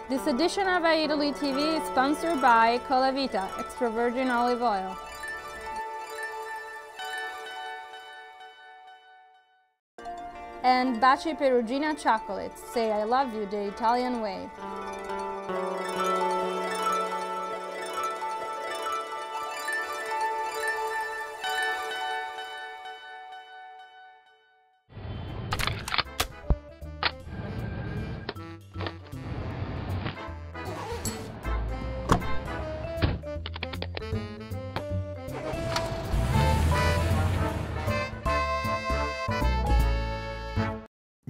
This edition of Italy TV is sponsored by Colavita Extra Virgin Olive Oil. And Baci Perugina Chocolates. Say I love you the Italian way.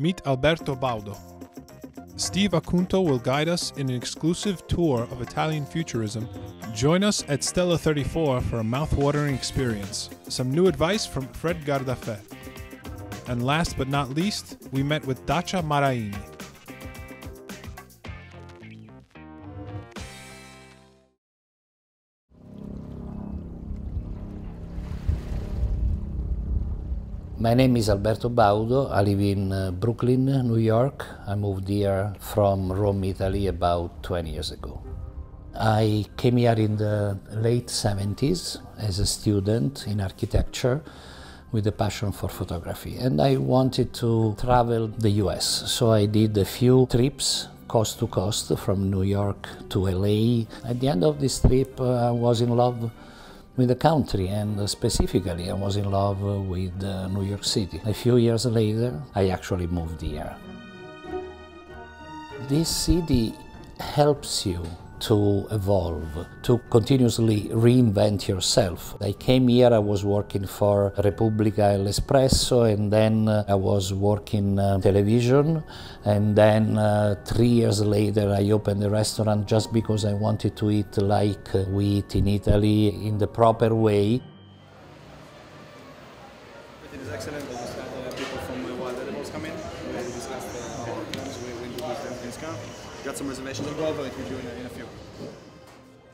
Meet Alberto Baudo. Steve Acunto will guide us in an exclusive tour of Italian futurism. Join us at Stella 34 for a mouth-watering experience. Some new advice from Fred Gardaphe. And last but not least, we met with Dacia Maraini. My name is Alberto Baudo. I live in Brooklyn, New York. I moved here from Rome, Italy about 20 years ago. I came here in the late 70s as a student in architecture with a passion for photography. And I wanted to travel the US. So I did a few trips coast to coast from New York to LA. At the end of this trip, I was in love with the country, and specifically I was in love with New York City. A few years later, I actually moved here. This city helps you to evolve, to continuously reinvent yourself. I came here, I was working for Repubblica L'Espresso, and then I was working television, and then 3 years later I opened a restaurant just because I wanted to eat like we eat in Italy, in the proper way. Everything is excellent. I just had people from Wild Edibles come in. We discussed our plans. We introduced everything's come. Got some reservations as well, but we'll do in a few.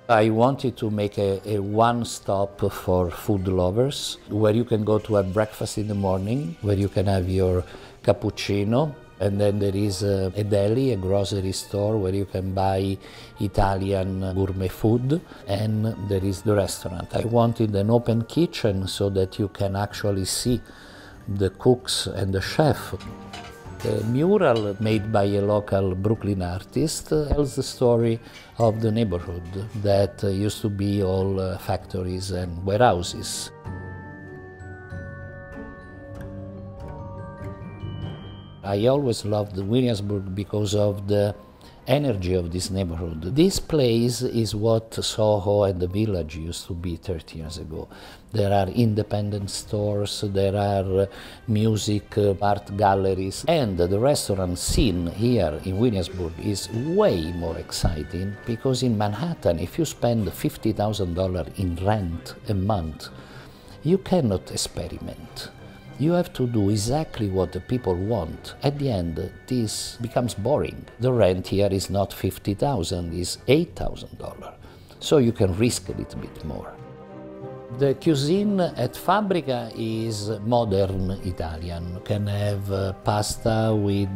I wanted to make a one-stop for food lovers, where you can go to have breakfast in the morning, where you can have your cappuccino, and then there is a deli, a grocery store, where you can buy Italian gourmet food, and there is the restaurant. I wanted an open kitchen so that you can actually see the cooks and the chef. The mural made by a local Brooklyn artist tells the story of the neighborhood that used to be all factories and warehouses. I always loved Williamsburg because of the energy of this neighborhood. This place is what Soho and the Village used to be 30 years ago. There are independent stores, there are music, art galleries, and the restaurant scene here in Williamsburg is way more exciting because in Manhattan, if you spend $50,000 in rent a month, you cannot experiment. You have to do exactly what the people want. At the end, this becomes boring. The rent here is not $50,000, it's $8,000. So you can risk a little bit more. The cuisine at Fabbrica is modern Italian. You can have pasta with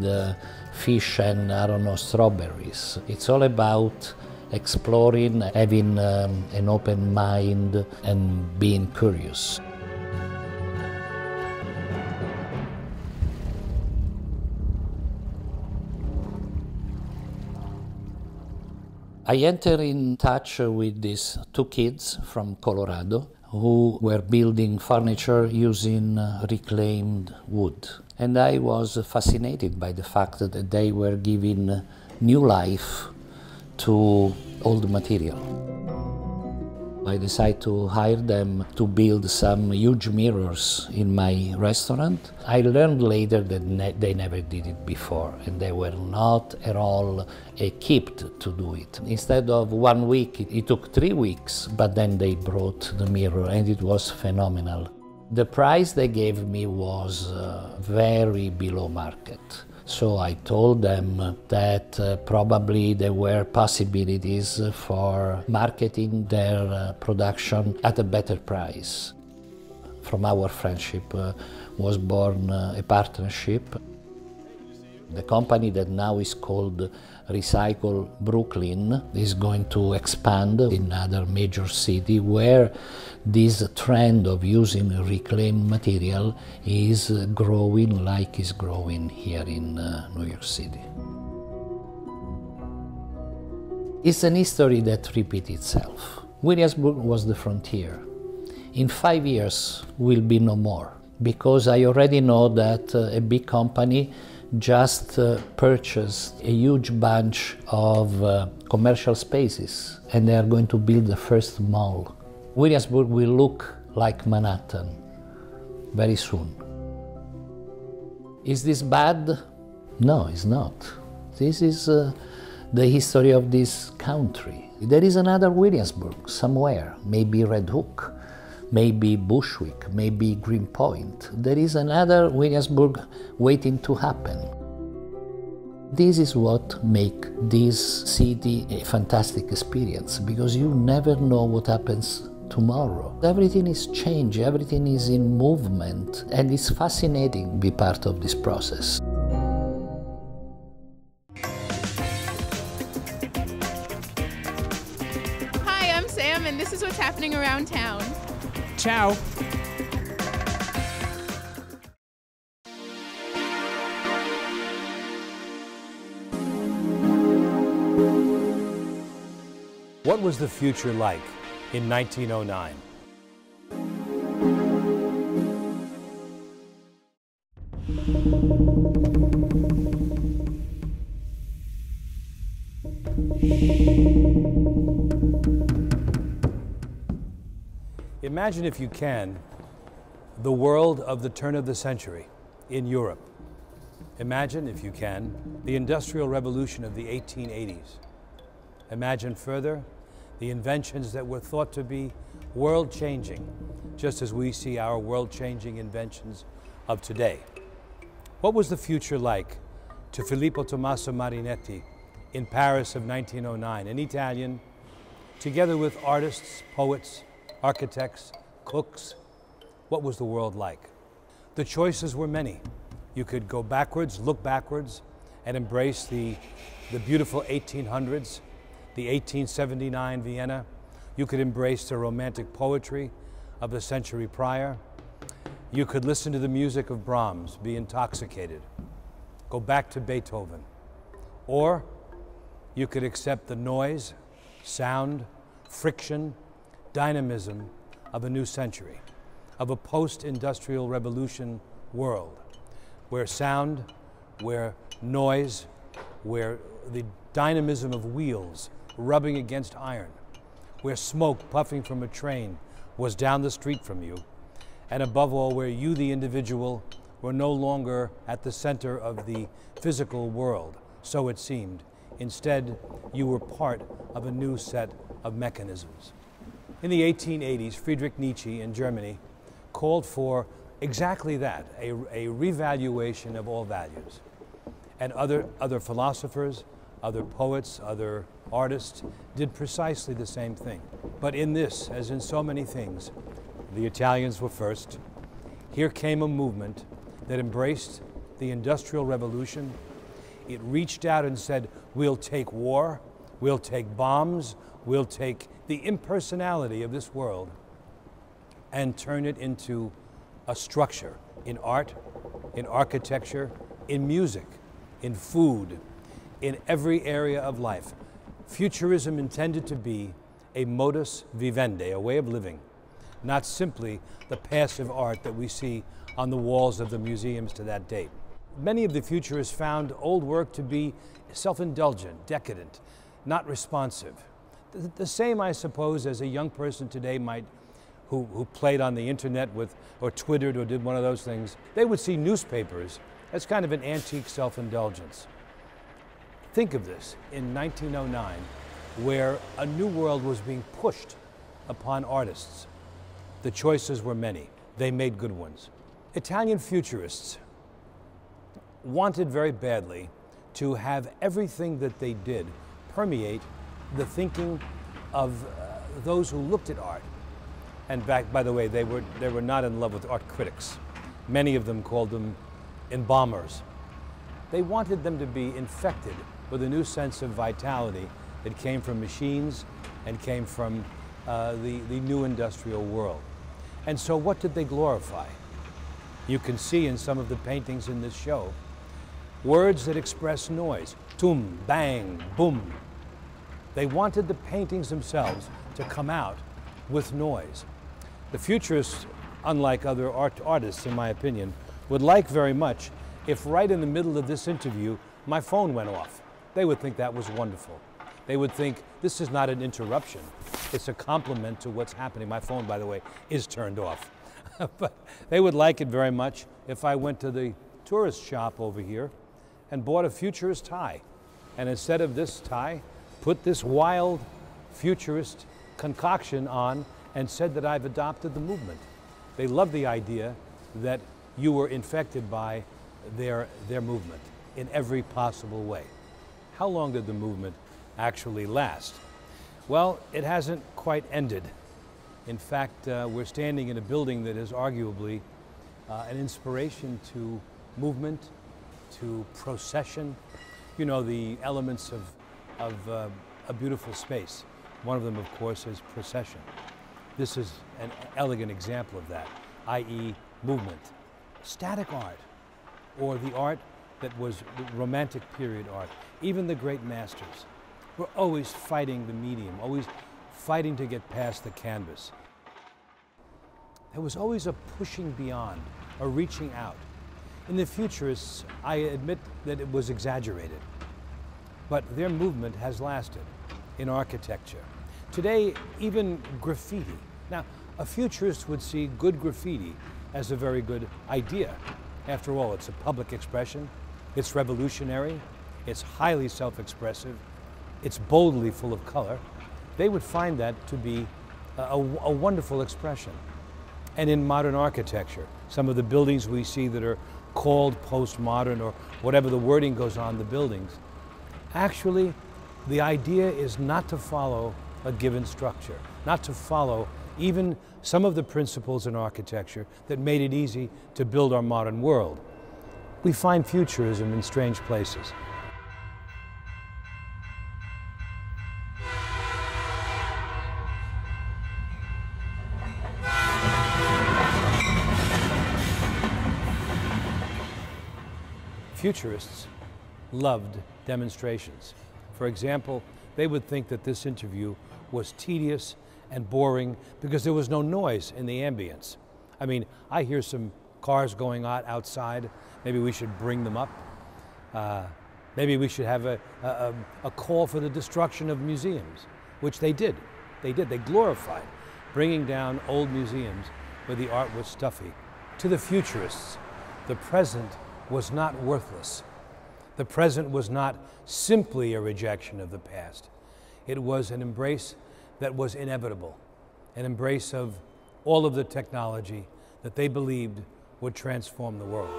fish and, I don't know, strawberries. It's all about exploring, having an open mind and being curious. I entered in touch with these two kids from Colorado who were building furniture using reclaimed wood. And I was fascinated by the fact that they were giving new life to old material. I decided to hire them to build some huge mirrors in my restaurant. I learned later that they never did it before, and they were not at all equipped to do it. Instead of 1 week, it took 3 weeks, but then they brought the mirror, and it was phenomenal. The price they gave me was very below market. So I told them that probably there were possibilities for marketing their production at a better price. From our friendship was born a partnership. The company that now is called Recycle Brooklyn is going to expand in other major city where this trend of using reclaimed material is growing like it's growing here in New York City. It's an history that repeats itself. Williamsburg was the frontier. In 5 years will be no more, because I already know that a big company just purchased a huge bunch of commercial spaces, and they are going to build the first mall. Williamsburg will look like Manhattan very soon. Is this bad? No, it's not. This is the history of this country. There is another Williamsburg somewhere, maybe Red Hook, maybe Bushwick, maybe Greenpoint. There is another Williamsburg waiting to happen. This is what makes this city a fantastic experience, because you never know what happens tomorrow. Everything is changing, everything is in movement, and it's fascinating to be part of this process. Hi, I'm Sam, and this is what's happening around town. Ciao. What was the future like in 1909? Imagine, if you can, the world of the turn of the century in Europe. Imagine, if you can, the Industrial Revolution of the 1880s. Imagine further the inventions that were thought to be world-changing, just as we see our world-changing inventions of today. What was the future like to Filippo Tommaso Marinetti in Paris of 1909, an Italian, together with artists, poets, architects, cooks? What was the world like? The choices were many. You could go backwards, look backwards, and embrace the beautiful 1800s, the 1879 Vienna. You could embrace the romantic poetry of the century prior. You could listen to the music of Brahms, be intoxicated, go back to Beethoven. Or you could accept the noise, sound, friction, dynamism of a new century, of a post-industrial revolution world, where sound, where noise, where the dynamism of wheels rubbing against iron, where smoke puffing from a train was down the street from you, and above all, where you, the individual, were no longer at the center of the physical world, so it seemed. Instead, you were part of a new set of mechanisms. In the 1880s, Friedrich Nietzsche in Germany called for exactly that, a revaluation of all values. And other philosophers, other poets, other artists did precisely the same thing. But in this, as in so many things, the Italians were first. Here came a movement that embraced the Industrial Revolution. It reached out and said, we'll take war, we'll take bombs, we'll take the impersonality of this world and turn it into a structure in art, in architecture, in music, in food, in every area of life. Futurism intended to be a modus vivendi, a way of living, not simply the passive art that we see on the walls of the museums to that date. Many of the futurists found old work to be self-indulgent, decadent, not responsive. The same, I suppose, as a young person today might, who played on the internet with, or Twittered or did one of those things, they would see newspapers as kind of an antique self-indulgence. Think of this in 1909, where a new world was being pushed upon artists. The choices were many. They made good ones. Italian futurists wanted very badly to have everything that they did permeate the thinking of those who looked at art. And by the way, they were not in love with art critics. Many of them called them embalmers. They wanted them to be infected with a new sense of vitality that came from machines and came from the new industrial world. And so what did they glorify? You can see in some of the paintings in this show, words that express noise. Tum, bang, boom. They wanted the paintings themselves to come out with noise. The futurists, unlike other artists in my opinion, would like very much if right in the middle of this interview my phone went off. They would think that was wonderful. They would think this is not an interruption, it's a compliment to what's happening. My phone, by the way, is turned off. But they would like it very much if I went to the tourist shop over here and bought a futurist tie. And instead of this tie, put this wild futurist concoction on and said that I've adopted the movement. They love the idea that you were infected by their movement in every possible way. How long did the movement actually last? Well, it hasn't quite ended. In fact, we're standing in a building that is arguably an inspiration to movement, to procession. You know, the elements of a beautiful space. One of them, of course, is procession. This is an elegant example of that, i.e. movement. Static art, or the art that was Romantic period art. Even the great masters were always fighting the medium, always fighting to get past the canvas. There was always a pushing beyond, a reaching out. In the futurists, I admit that it was exaggerated, but their movement has lasted in architecture. Today, even graffiti. Now, a futurist would see good graffiti as a very good idea. After all, it's a public expression, it's revolutionary, it's highly self-expressive, it's boldly full of color. They would find that to be a wonderful expression. And in modern architecture, some of the buildings we see that are called postmodern or whatever the wording goes on the buildings, actually the idea is not to follow a given structure, not to follow even some of the principles in architecture that made it easy to build our modern world. We find futurism in strange places. Futurists loved demonstrations. For example, they would think that this interview was tedious and boring because there was no noise in the ambience. I mean, I hear some cars going on outside. Maybe we should bring them up. Maybe we should have a call for the destruction of museums, which they did. They did. They glorified bringing down old museums where the art was stuffy. To the futurists, the present was not worthless. The present was not simply a rejection of the past. It was an embrace that was inevitable, an embrace of all of the technology that they believed would transform the world.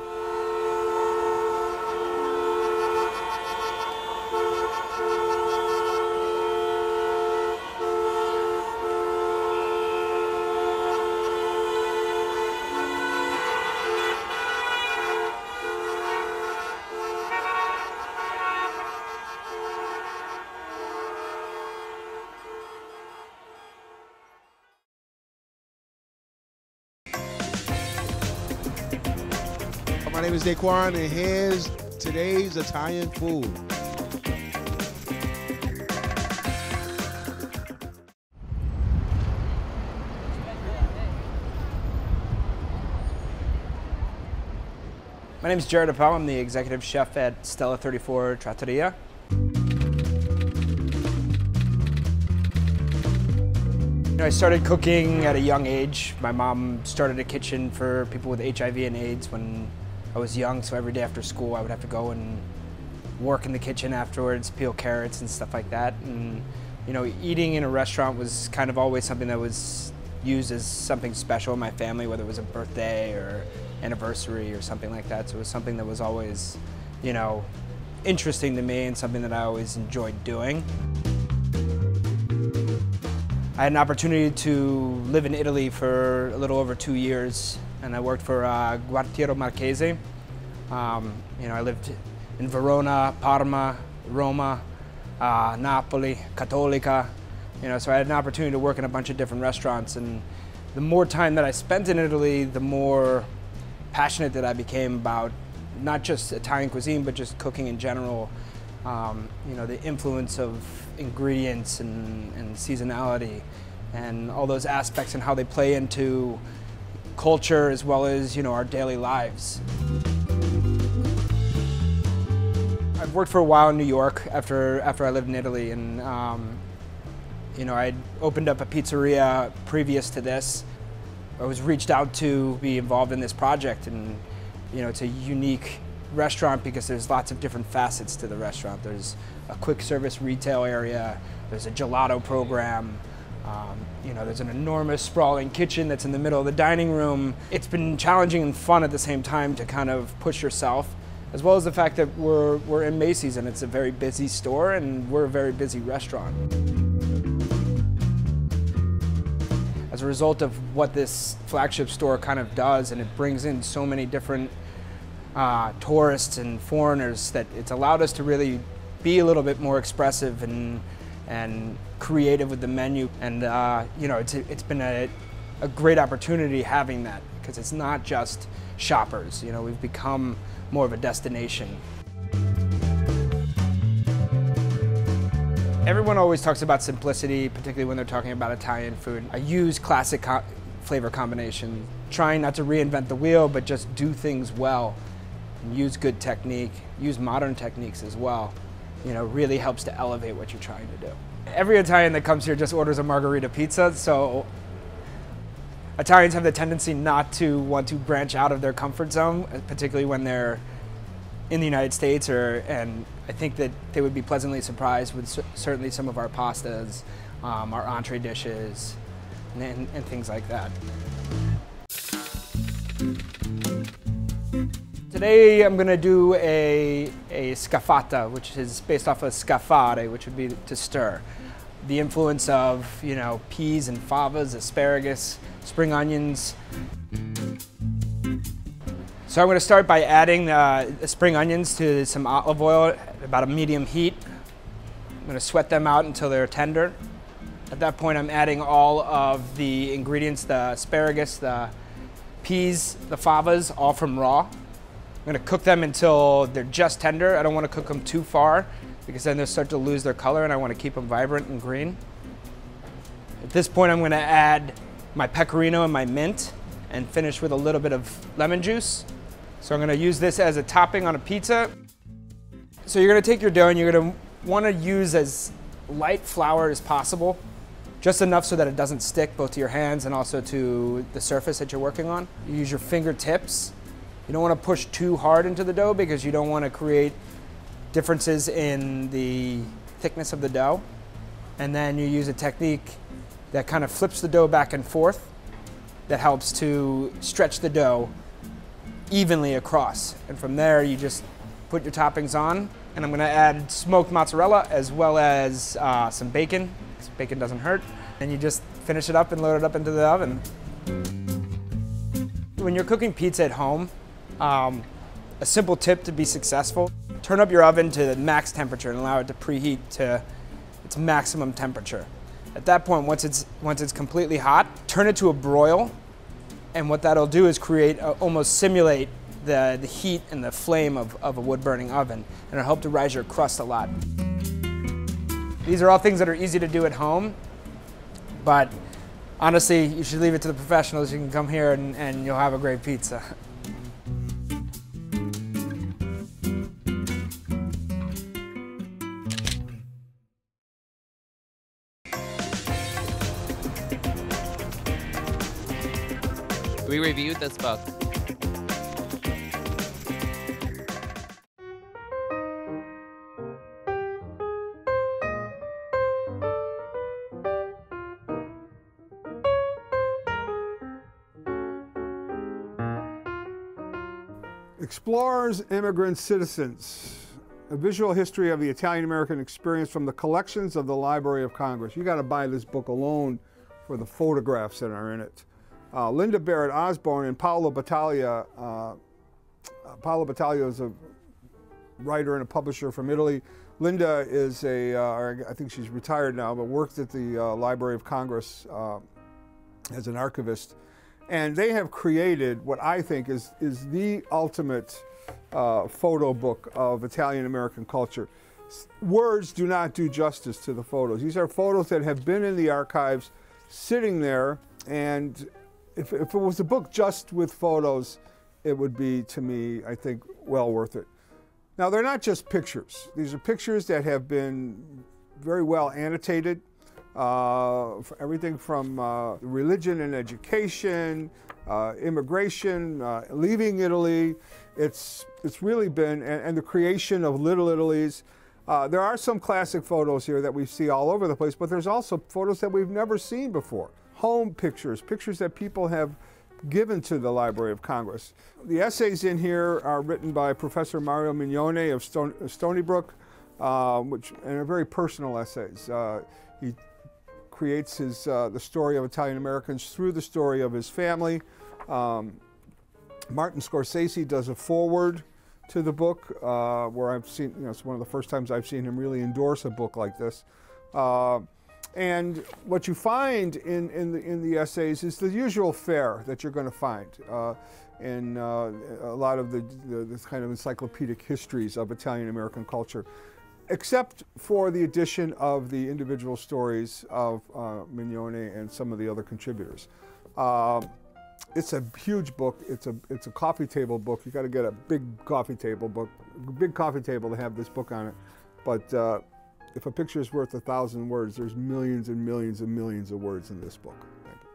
My name is Daquan, and here's today's Italian food. My name is Jarett Appell. I'm the executive chef at Stella 34 Trattoria. I started cooking at a young age. My mom started a kitchen for people with HIV and AIDS when I was young, so every day after school I would have to go and work in the kitchen afterwards, peel carrots and stuff like that. And you know, eating in a restaurant was kind of always something that was used as something special in my family, whether it was a birthday or anniversary or something like that. So it was something that was always, you know, interesting to me and something that I always enjoyed doing. I had an opportunity to live in Italy for a little over 2 years, and I worked for Quartiere Marchese. You know, I lived in Verona, Parma, Roma, Napoli, Cattolica. So I had an opportunity to work in a bunch of different restaurants, and the more time that I spent in Italy, the more passionate that I became about not just Italian cuisine, but just cooking in general. The influence of ingredients and seasonality and all those aspects and how they play into culture as well as, our daily lives. I've worked for a while in New York after I lived in Italy, and I'd opened up a pizzeria previous to this. I was reached out to be involved in this project, and it's a unique restaurant because there's lots of different facets to the restaurant. There's a quick service retail area, there's a gelato program, there's an enormous sprawling kitchen that's in the middle of the dining room. It's been challenging and fun at the same time to kind of push yourself, as well as the fact that we're in Macy's and it's a very busy store and we're a very busy restaurant. As a result of what this flagship store kind of does, and it brings in so many different tourists and foreigners, that it's allowed us to really be a little bit more expressive and creative with the menu. And it's been a great opportunity having that, because it's not just shoppers. We've become more of a destination. Everyone always talks about simplicity, particularly when they're talking about Italian food. I use classic flavor combination, trying not to reinvent the wheel, but just do things well. And use good technique, use modern techniques as well. Really helps to elevate what you're trying to do. Every Italian that comes here just orders a margherita pizza, so Italians have the tendency not to want to branch out of their comfort zone, particularly when they're in the United States, and I think that they would be pleasantly surprised with certainly some of our pastas, our entree dishes, and things like that. Today I'm going to do a scaffata, which is based off of scaffare, which would be to stir. The influence of, peas and favas, asparagus, spring onions. So I'm going to start by adding the spring onions to some olive oil at about a medium heat. I'm going to sweat them out until they're tender. At that point I'm adding all of the ingredients, the asparagus, the peas, the favas, all from raw. I'm going to cook them until they're just tender. I don't want to cook them too far, because then they'll start to lose their color, and I want to keep them vibrant and green. At this point I'm going to add my pecorino and my mint and finish with a little bit of lemon juice. So I'm going to use this as a topping on a pizza. So you're going to take your dough and you're going to want to use as light flour as possible, just enough so that it doesn't stick both to your hands and also to the surface that you're working on. You use your fingertips. You don't want to push too hard into the dough because you don't want to create differences in the thickness of the dough. And then you use a technique that kind of flips the dough back and forth that helps to stretch the dough evenly across. And from there you just put your toppings on. And I'm going to add smoked mozzarella as well as some bacon, because bacon doesn't hurt. And you just finish it up and load it up into the oven. When you're cooking pizza at home, a simple tip to be successful: turn up your oven to the max temperature and allow it to preheat to its maximum temperature. At that point, once it's completely hot, turn it to a broil, and what that'll do is almost simulate the heat and the flame of a wood-burning oven, and it'll help to rise your crust a lot. These are all things that are easy to do at home, but honestly, you should leave it to the professionals. You can come here and you'll have a great pizza. We reviewed this book. Explorers, Immigrants, Citizens, a visual history of the Italian-American experience from the collections of the Library of Congress. You got to buy this book alone for the photographs that are in it. Linda Barrett Osborne and Paolo Battaglia. Paolo Battaglia is a writer and a publisher from Italy. Linda is I think she's retired now, but worked at the Library of Congress as an archivist. And they have created what I think is the ultimate photo book of Italian-American culture. Words do not do justice to the photos. These are photos that have been in the archives, sitting there, and if it was a book just with photos, it would be, to me, I think, well worth it. Now, they're not just pictures. These are pictures that have been very well annotated. Everything from religion and education, immigration, leaving Italy. It's really been, and the creation of Little Italies. There are some classic photos here that we see all over the place, but there's also photos that we've never seen before. Home pictures, pictures that people have given to the Library of Congress. The essays in here are written by Professor Mario Mignone of Stony Brook, and are very personal essays. He creates the story of Italian Americans through the story of his family. Martin Scorsese does a foreword to the book, where I've seen, it's one of the first times I've seen him really endorse a book like this. And what you find in the essays is the usual fare that you're going to find in a lot of the kind of encyclopedic histories of Italian-American culture, except for the addition of the individual stories of Mignone and some of the other contributors. It's a huge book. It's a coffee table book. You got to get a big coffee table book, big coffee table to have this book on it. But if a picture is worth 1,000 words, there's millions and millions and millions of words in this book. Thank you.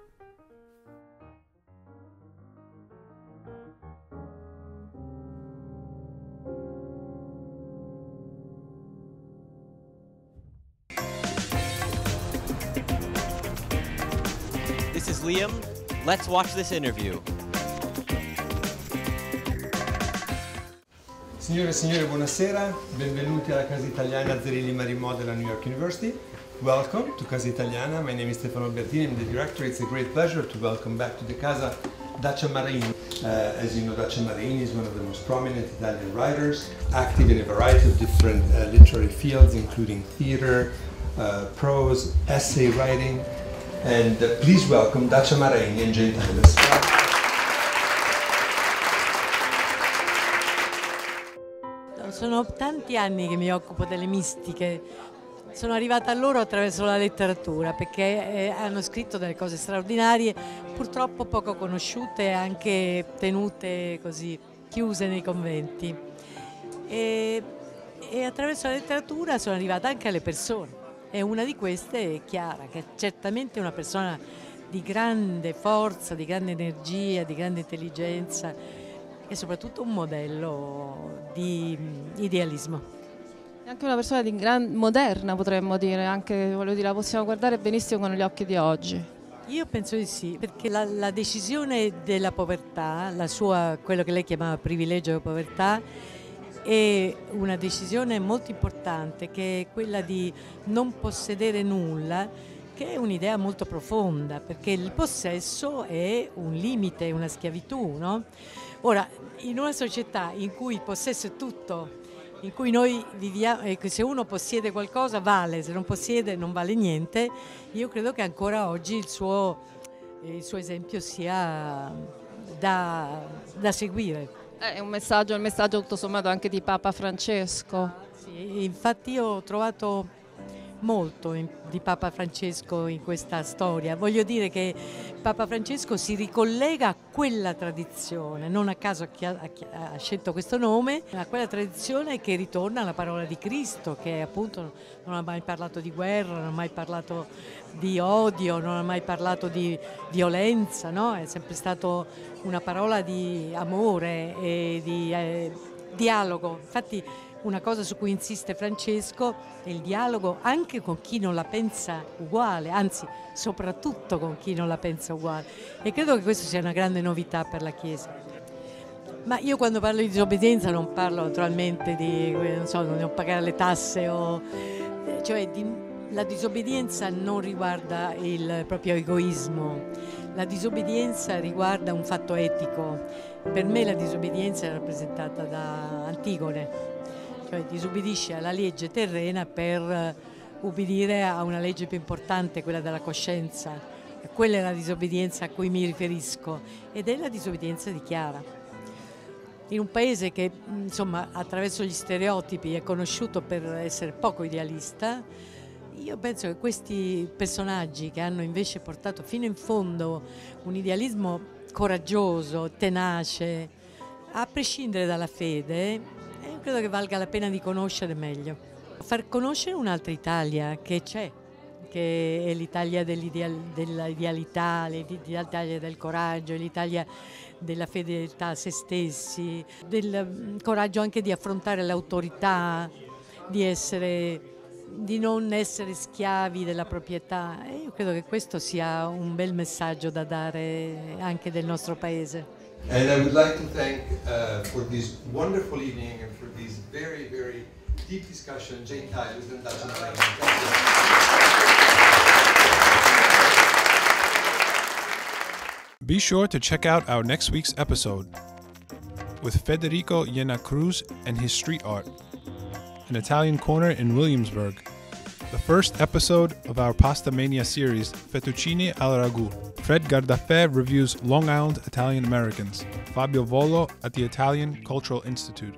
This is Liam. Let's watch this interview. Signore e signori, buonasera. Benvenuti alla Casa Italiana Zerilli-Marimò della New York University. Welcome to Casa Italiana. My name is Stefano Albertini. I'm the director. It's a great pleasure to welcome back to the Casa Dacia Maraini. As you know, Dacia Marini is one of the most prominent Italian writers, active in a variety of different literary fields, including theater, prose, essay writing. And please welcome Dacia Maraini and Jane Thomas. Sono tanti anni che mi occupo delle mistiche. Sono arrivata a loro attraverso la letteratura, perché hanno scritto delle cose straordinarie, purtroppo poco conosciute e anche tenute così chiuse nei conventi. E attraverso la letteratura sono arrivata anche alle persone. E una di queste è Chiara, che è certamente una persona di grande forza, di grande energia, di grande intelligenza e soprattutto un modello di idealismo. È anche una persona moderna, potremmo dire, anche, voglio dire, la possiamo guardare benissimo con gli occhi di oggi. Io penso di sì, perché la decisione della povertà, quello che lei chiamava privilegio della povertà, è una decisione molto importante, che è quella di non possedere nulla, che è un'idea molto profonda, perché il possesso è un limite, è una schiavitù, no? Ora, in una società in cui il possesso è tutto, in cui noi viviamo, e se uno possiede qualcosa vale, se non possiede non vale niente, io credo che ancora oggi il suo esempio sia da seguire. È un messaggio tutto sommato anche di Papa Francesco. Sì, infatti io ho trovato molto di Papa Francesco in questa storia. Voglio dire che Papa Francesco si ricollega a quella tradizione, non a caso ha scelto questo nome, a quella tradizione che ritorna alla parola di Cristo, che appunto non ha mai parlato di guerra, non ha mai parlato di odio, non ha mai parlato di violenza, no? È sempre stato una parola di amore e di dialogo. Infatti una cosa su cui insiste Francesco è il dialogo anche con chi non la pensa uguale, anzi soprattutto con chi non la pensa uguale, e credo che questa sia una grande novità per la Chiesa. Ma io quando parlo di disobbedienza non parlo naturalmente di, non so, non pagare le tasse cioè la disobbedienza non riguarda il proprio egoismo, la disobbedienza riguarda un fatto etico. Per me la disobbedienza è rappresentata da Antigone. cioè disubbidisce alla legge terrena per ubbidire a una legge più importante, quella della coscienza. Quella è la disobbedienza a cui mi riferisco ed è la disobbedienza di Chiara. In un paese che insomma attraverso gli stereotipi è conosciuto per essere poco idealista, io penso che questi personaggi che hanno invece portato fino in fondo un idealismo coraggioso, tenace, a prescindere dalla fede, credo che valga la pena di conoscere meglio. Far conoscere un'altra Italia che c'è, che è l'Italia dell'idealità, l'Italia del coraggio, l'Italia della fedeltà a se stessi, del coraggio anche di affrontare l'autorità, di non essere schiavi della proprietà. E io credo che questo sia un bel messaggio da dare anche del nostro paese. And I would like to thank for this wonderful evening and for this very, very deep discussion, Jane Tyler and Dacia Maraini. Thank you. Be sure to check out our next week's episode with Federico Iena Cruz and his street art, an Italian corner in Williamsburg, the first episode of our Pasta Mania series, Fettuccine al Ragù. Fred Gardaphe reviews Long Island Italian Americans, Fabio Volo at the Italian Cultural Institute.